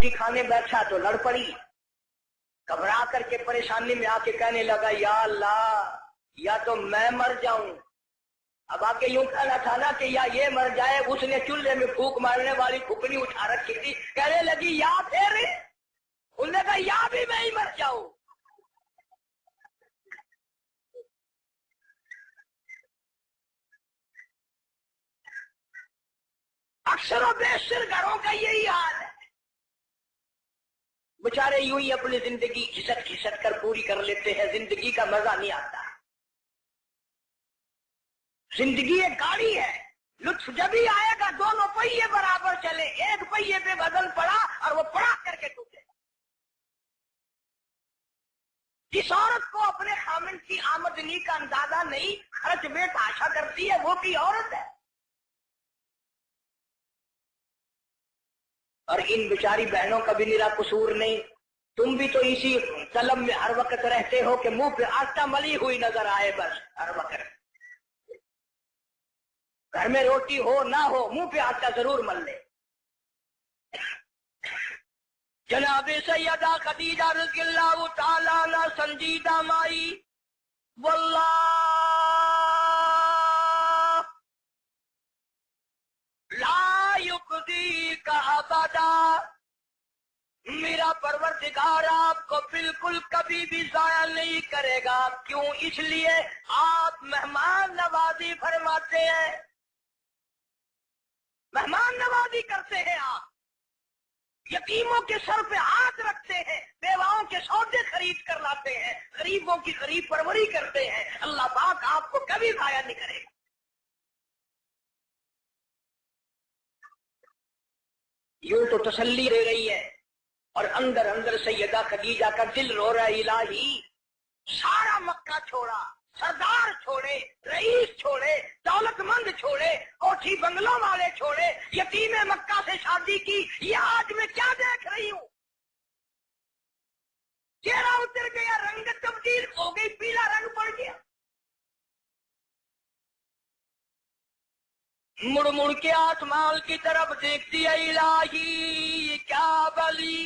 रोटी खाने बैठा तो लड़ पड़ी, घबरा करके परेशानी में आके कहने लगा या अल्लाह या तो मैं मर जाऊं। अब आके यूं कहना था ना कि या ये मर जाए। उसने चूल्हे में फूंक मारने वाली फुकनी उठा रखी थी, कहने लगी या फिर, उसने कहा या भी मैं ही मर जाऊं। अक्सर और बेशर घरों का यही हाल है। बेचारे यूं ही अपनी जिंदगी घिसट घिसट कर पूरी कर लेते हैं, जिंदगी का मजा नहीं आता। जिंदगी एक गाड़ी है, लुत्फ जब ही आएगा दोनों पहिए बराबर चले, एक पहिए पे वजन पड़ा और वो पड़ा करके टूटे। जिस औरत को अपने खामिन की आमदनी का अंदाजा नहीं, खर्च में आशा करती है, वो की औरत है। और इन बेचारी बहनों का भी निरा कसूर नहीं। तुम भी तो इसी तलब में हर वक्त रहते हो कि मुंह पे आटा मली हुई नजर आए, बस हर वक्त घर में रोटी हो ना हो मुंह पे आटा जरूर मल ले। जनाबे सैयदा खदीजा रज़ियल्लाहु ताला अन्हा संजीदा माई, वल्लाह ला युक्दी का अबदा, मेरा परवरदिगार आपको बिल्कुल कभी भी जाया नहीं करेगा। क्यों? इसलिए आप मेहमान नवाजी फरमाते हैं, मेहमान नवाजी करते हैं, आप यतीमों के सर पे हाथ रखते हैं, बेवाओं के सौदे खरीद कर लाते हैं, गरीबों की गरीब परवरी करते हैं। अल्लाह पाक आपको कभी जाया नहीं करेगा। यूं तो तसल्ली दे रही है और अंदर अंदर सैयदा खदीजा का दिल रो रहा है, इलाही सारा मक्का छोड़ा, सरदार छोड़े, रईस छोड़े, दौलतमंद छोड़े, कोठी बंगलों वाले छोड़े, यतीमे मक्का से शादी की, ये आज मैं क्या देख रही हूं। चेहरा उतर गया, रंग तब्दील हो गई, पीला रंग पड़ गया। मुड़ मुड़ के आसमान की तरफ देखती है, इलाही क्या बली,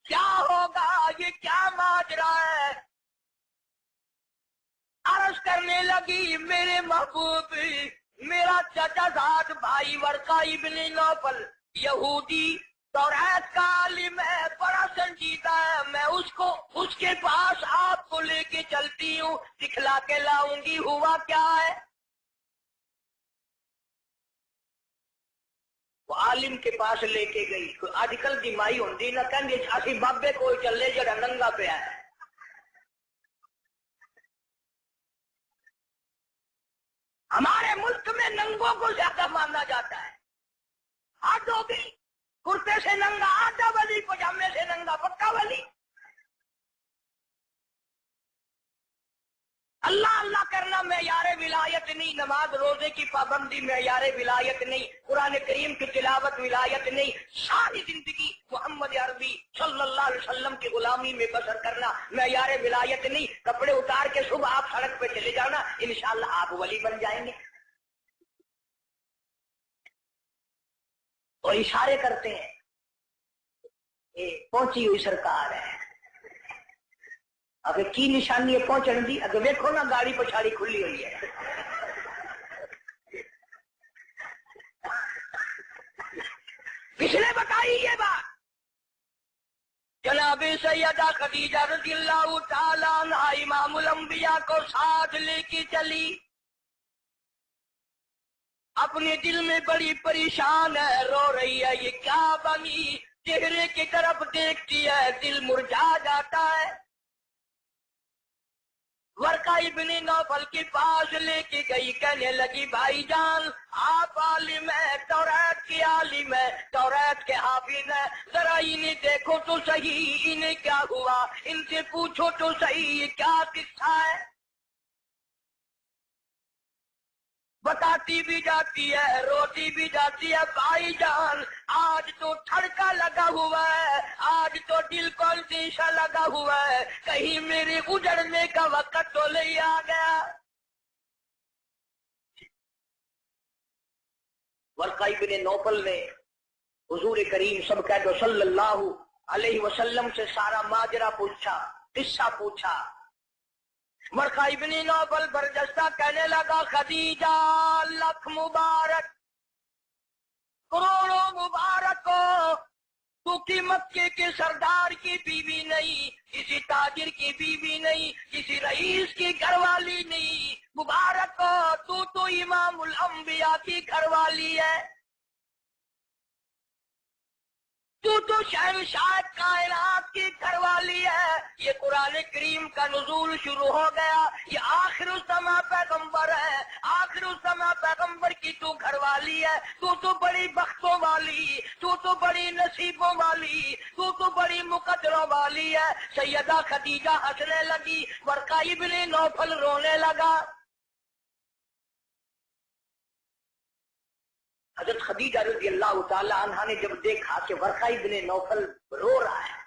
क्या होगा, ये क्या माजरा है। अर्ज करने लगी, मेरे महबूब, मेरा चाचाजाद भाई वर्का इब्ने नौफल यहूदी तौरात का आलिम है, बड़ा संजीदा है, मैं उसको उसके पास आपको लेके चलती हूँ, दिखला के लाऊंगी हुआ क्या है। वो आलिम के पास लेके गई। आजकल की माई होंगी ना, कहंगे असी बाबे कोई चले जड़ा नंगा पे है। हमारे मुल्क में नंगों को ज्यादा माना जाता है। हाथ धोबी, कुर्ते से नंगा आधा वली, पजामे से नंगा पक्का वली। अल्लाह अल्लाह करना मेयारे विलायत नहीं, नमाज रोजे की पाबंदी मेयारे विलायत नहीं, कुरान करीम की तिलावत विलायत नहीं, सारी जिंदगी मोहम्मद अरबी सल्लल्लाहु अलैहि वसल्लम की गुलामी में बसर करना मेयारे विलायत नहीं। कपड़े उतार के सुबह आप सड़क पे चले जाना, इंशाअल्लाह आप वली बन जाएंगे। और इशारे करते हैं, पहुंची हुई सरकार है, अगर की निशानी है पहुंचने दी, अगर देखो ना गाड़ी पछाड़ी खुली हुई है। किसने बताई ये बात? जनाबे सैयदा खदीजा रज़ियल्लाहु ताला अन्हा इमामुल अंबिया को साथ लेके चली। अपने दिल में बड़ी परेशान है, रो रही है, ये क्या बनी। चेहरे की तरफ देखती है, दिल मुरझा जाता है। वर्का इब्ने नौफल के पास लेके गई, कहने लगी भाईजान आप आलिम है, तौरात के आलिम है, तौरात के हाफिज है, जरा इन्हें देखो तो सही, इन्हें क्या हुआ, इनसे पूछो तो सही ये क्या किस्सा है। बताती भी जाती है, रोती भी जाती है, भाईजान आज तो ठड़का लगा हुआ है, आज तो दिल को शीशा लगा हुआ है, कहीं मेरे उजड़ने का वक्त तो नहीं आ गया। वर्का इब्ने नौफल ने حضور کریم سب کہہ دو صلی اللہ علیہ وسلم سے سارا ماجرا پوچھا، قصہ پوچھا۔ ورقہ ابن نوفل برجستہ کہنے لگا خدیجہ لاکھ مبارک، کروڑوں مبارک ہو، تو کی مکے کے سردار کی بیوی نہیں، کسی تاجر کی بیوی نہیں، کسی رئیس کی گھر والی نہیں، مبارک ہو، تو امام الانبیاء کی گھر والی ہے، تو شہنشاہ کائنات کی گھر والی ہے۔ یہ قرآن کریم کا نزول شروع ہو گیا، یہ آخر الزماں پیغمبر ہے، آخر الزماں پیغمبر کی تو گھر والی ہے، تو بڑی بختوں والی، تو بڑی نصیبوں والی، تو بڑی مقدروں والی ہے۔ سیدہ خدیجہ ہنسنے لگی، ورقہ ابن نوفل رونے لگا۔ حضرت خدیجہ رضی اللہ تعالی عنہا نے جب دیکھا کہ ورقہ ابن نوفل رو رہا ہے،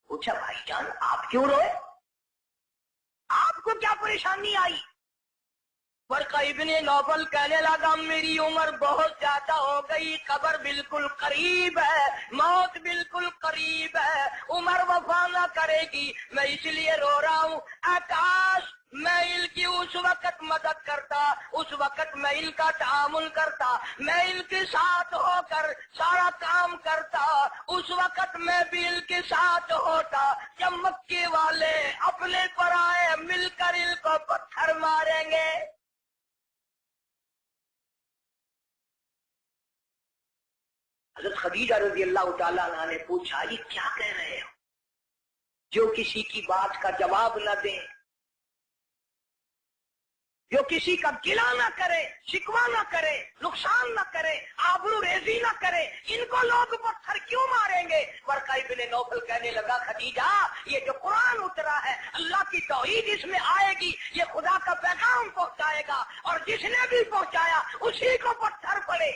پوچھا بھائی جان آپ کیوں روئے، آپ کو کیا پریشانی آئی؟ ورقہ ابن نوفل کہنے لگا میری عمر بہت زیادہ ہو گئی، قبر بالکل قریب ہے، موت بالکل قریب ہے، عمر وفا نہ کرے گی، میں اس لیے رو رہا ہوں۔ کاش میں ان کی اس وقت مدد کرتا، اس وقت میں ان کا تعامل کرتا، میں ان کے ساتھ ہو کر سارا کام کرتا، اس وقت میں بھی ان کے ساتھ ہوتا جب مکے والے اپنے پر آئے مل کر ان کو پتھر ماریں گے۔ حضرت خدیجہ رضی اللہ تعالیٰ عنہ نے پوچھا یہ کیا کہہ رہے ہو، جو کسی کی بات کا جواب نہ دیں، جو کسی کا گلہ نہ کرے، شکوہ نہ کرے، نقصان نہ کرے، آبرو ریزی نہ کرے، ان کو لوگ پتھر کیوں ماریں گے؟ ورقہ ابن نوفل کہنے لگا خدیجہ یہ جو قرآن اترا ہے اللہ کی توحید اس میں آئے گی، یہ خدا کا پیغام پہنچائے گا، اور جس نے بھی پہنچایا اسی کو پتھر پڑے۔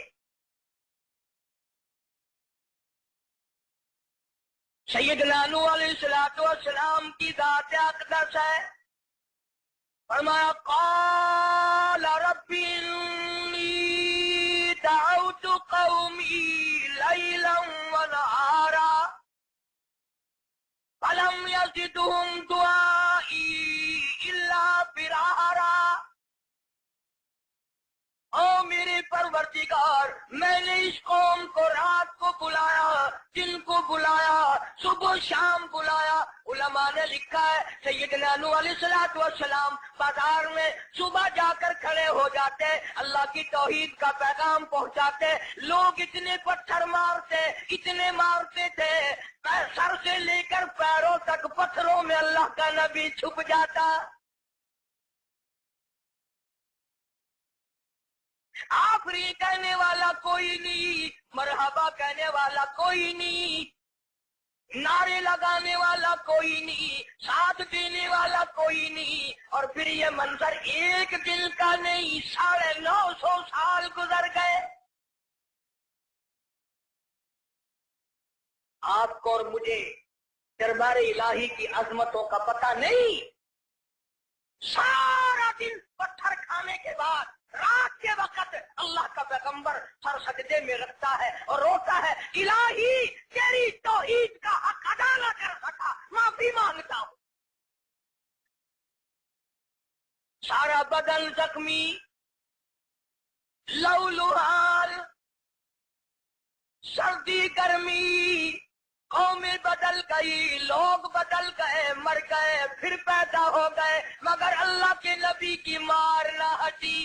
سیدنا نوح علیہ السلام کی ذات اقدس ہے، فرمایا قال رب انی دعوت قومی لیلا ونہارا فلم یزدہم دعائی الا فرارا۔ او میرے پروردگار میں نے اس قوم کو رات کو بلایا، دن کو بلایا، صبح شام بلایا۔ علماء نے لکھا ہے سیدنا نوح علیہ السلام بازار میں صبح جا کر کھڑے ہو جاتے، اللہ کی توحید کا پیغام پہنچاتے، لوگ اتنے پتھر مارتے، اتنے مارتے تھے، سر سے لے کر پیروں تک پتھروں میں اللہ کا نبی چھپ جاتا۔ آفری کہنے والا کوئی نہیں، مرحبا کہنے والا کوئی نہیں، نعرے لگانے والا کوئی نہیں، ساتھ دینے والا کوئی نہیں، اور پھر یہ منظر ایک دن کا نہیں، 950 سال گزر گئے۔ آپ کو اور مجھے دربار الہی کی عظمتوں کا پتہ نہیں، سارا دن پتھر کھانے کے بعد رات کے وقت اللہ کا پیغمبر سر سجدے میں رکھتا ہے اور روتا ہے الہی تیری توحید کا حق ادا نہ کر سکا، معافی مانگتا ہوں۔ سارا بدن زخمی، لہولہال، سردی گرمی، قومیں بدل گئی، لوگ بدل گئے، مر گئے، پھر پیدا ہو گئے، مگر اللہ کے نبی کی مار نہ ہٹی۔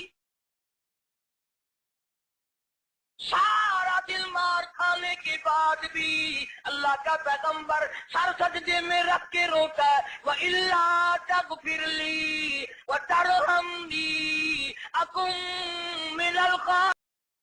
سارا دل مار کھانے کے بعد بھی اللہ کا پیغمبر سر سجدے میں رکھ کے روتا ہے وَإِلَّا تَغْفِرْ لِي وَتَرْحَمْنِي أَكُن مِّنَ الْخَاسِرِينَ۔